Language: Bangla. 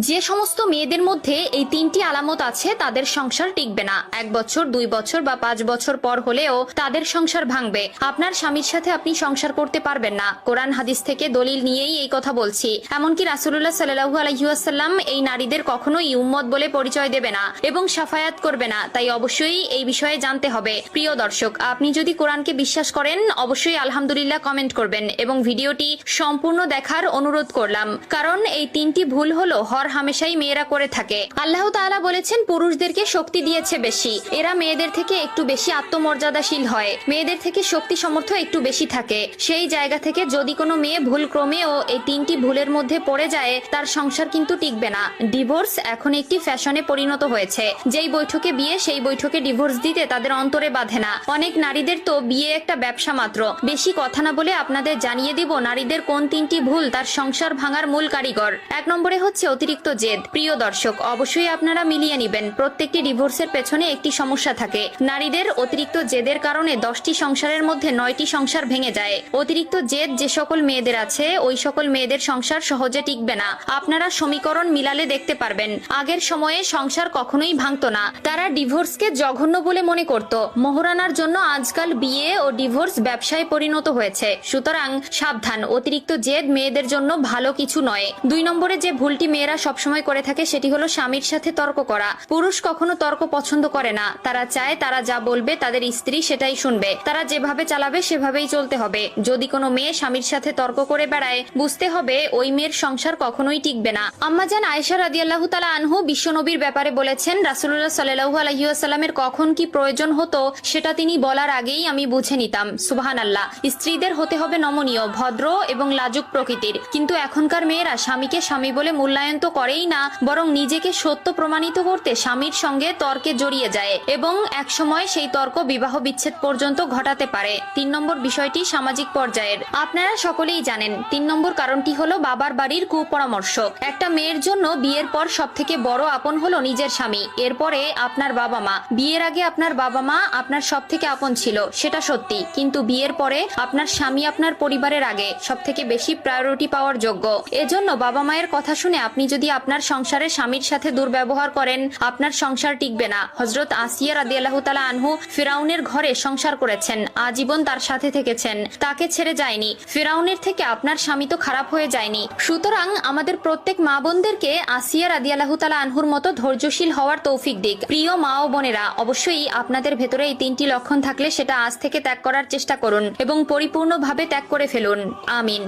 যে সমস্ত মেয়েদের মধ্যে এই তিনটি আলামত আছে তাদের সংসার টিকবে না। 1 বছর 2 বছর বা 5 বছর পর হলেও তাদের সংসার ভাঙবে। আপনার স্বামীর সাথে আপনি সংসার করতে পারবেন না। কোরআন হাদিস থেকে দলিল নিয়েই এই কথা বলছি। এমনকি রাসূলুল্লাহ সাল্লাল্লাহু আলাইহি ওয়াসাল্লাম এই নারীদের কখনোই উম্মত বলে পরিচয় দেবে না এবং শাফায়াত করবে না। তাই অবশ্যই এই বিষয়ে জানতে হবে। প্রিয় দর্শক, আপনি যদি কোরআনকে বিশ্বাস করেন অবশ্যই আলহামদুলিল্লাহ কমেন্ট করবেন এবং ভিডিওটি সম্পূর্ণ দেখার অনুরোধ করলাম, কারণ এই তিনটি ভুল হলো হর হামেশাই মেয়েরা করে থাকে। আল্লাহ তাআলা বলেছেন পুরুষদেরকে শক্তি দিয়েছে বেশি, এরা মেয়েদের থেকে একটু বেশি আত্মমর্যাদাশীল হয়, মেয়েদের থেকে শক্তি সামর্থ্য একটু বেশি থাকে। সেই জায়গা থেকে যদি কোনো মেয়ে ভুল ক্রমেও এই তিনটি ভুলের মধ্যে পড়ে যায় তার সংসার কিন্তু টিকবে না। ডিভোর্স এখন একটি ফ্যাশনে পরিণত হয়েছে। যেই বৈঠকে বিয়ে সেই বৈঠকে ডিভোর্স দিতে তাদের অন্তরে বাঁধে না। অনেক নারীদের তো বিয়ে একটা ব্যবসা মাত্র। বেশি কথা না বলে আপনাদের জানিয়ে দিব নারীদের কোন তিনটি ভুল তার সংসার ভাঙার মূল কারিগর। 1 নম্বরে হচ্ছে অতিরিক্ত জেদ। প্রিয় দর্শক, অবশ্যই আপনারা মিলিয়ে নেবেন, প্রত্যেকটি ডিভোর্সের পেছনে একটি সমস্যা থাকে। নারীদের অতিরিক্ত জেদের কারণে 10টি সংসারের মধ্যে 9টি সংসার ভেঙে যায়। অতিরিক্ত জেদ যে সকল মেয়েদের আছে ওই সকল মেয়েদের সংসার সহজে টিকবে না। আপনারা সমীকরণ মিলালে দেখতে পারবেন আগের সময়ে সংসার কখনোই ভাঙতো না। তারা ডিভোর্সকে জঘন্য বলে মনে করত। মোহরানার জন্য আজকাল বিয়ে ও ডিভোর্স ব্যবসায় পরিণত হয়েছে। সুতরাং সাবধান, অতিরিক্ত জেদ মেয়েদের জন্য ভালো কিছু নয়। 2 নম্বরে যে ভুলটি মেয়েরা সবসময় করে থাকে সেটি হলো স্বামীর সাথে তর্ক করা। পুরুষ কখনো তর্ক পছন্দ করে না। তারা চায় তারা যা বলবে তাদের স্ত্রী সেটাই শুনবে, তারা যেভাবে চালাবে সেভাবেই চলতে হবে। যদি কোনো মেয়ে স্বামীর সাথে তর্ক করে বেড়ায় বুঝতে হবে ওই মেয়ের সংসার কখনোই টিকবে না। আম্মাজান আয়েশা রাদিয়াল্লাহু তাআলা আনহু বিশ্বনবীর ব্যাপারে বলেছেন, রাসূলুল্লাহ সাল্লাল্লাহু আলাইহি ওয়াসাল্লামের কখন কি প্রয়োজন হতো সেটা তিনি বলার আগেই আমি বুঝে নিতাম। সুবহানাল্লাহ। স্ত্রীদের হতে হবে নমনীয়, ভদ্র এবং লাজুক প্রকৃতির। কিন্তু এখনকার মেয়েরা স্বামীকে স্বামী বলে মূল্যায়ন তো করেই না, বরং নিজেকে সত্য প্রমাণিত করতে স্বামীর সঙ্গে তর্কে জড়িয়ে যায় এবং একসময় সেই তর্ক বিবাহ বিচ্ছেদ পর্যন্ত ঘটাতে পারে। 3 নম্বর বিষয়টি সামাজিক পর্যায়ের। আপনারা সকলেই জানেন 3 নম্বর কারণটি হলো বাবার বাড়ির কুপরামর্শ। একটা মেয়ের জন্য বিয়ের পর সবথেকে বড় আপন হলো নিজের স্বামী, এরপরে আপনার বাবা মা। বিয়ের আগে আপনার বাবা মা আপনার সবথেকে আপন ছিল, সেটা সত্যি, কিন্তু বিয়ের পরে আপনার স্বামী আপনার পরিবারের আগে সবথেকে বেশি প্রায়োরিটি পাওয়ার যোগ্য। এজন্য বাবা মায়ের কথা শুনে আপনি যদি আপনার সংসারে স্বামীর সাথে দুর্ব্যবহার করেন আপনার সংসার টিকবে না। হযরত আসিয়া রাদিয়াল্লাহু তাআলা আনহু ফিরাউনের ঘরে সংসার করেছেন, আজীবন তার সাথে থেকেছেন, তাকে ছেড়ে যায়নি। ফিরাউনের থেকে আপনার স্বামী তো খারাপ হয়ে যায়নি। সুতরাং আমাদের প্রত্যেক মা বোনদেরকে আসিয়া রাদিয়াল্লাহু তাআলা আনহুর মতো ধৈর্যশীল হওয়ার তৌফিক দিক। প্রিয় মা ও বোনেরা, অবশ্যই আপনাদের ভেতরে এই 3টি লক্ষণ থাকলে সেটা আজ থেকে ত্যাগ করার চেষ্টা করুন এবং পরিপূর্ণভাবে ত্যাগ করে ফেলুন। আমিন।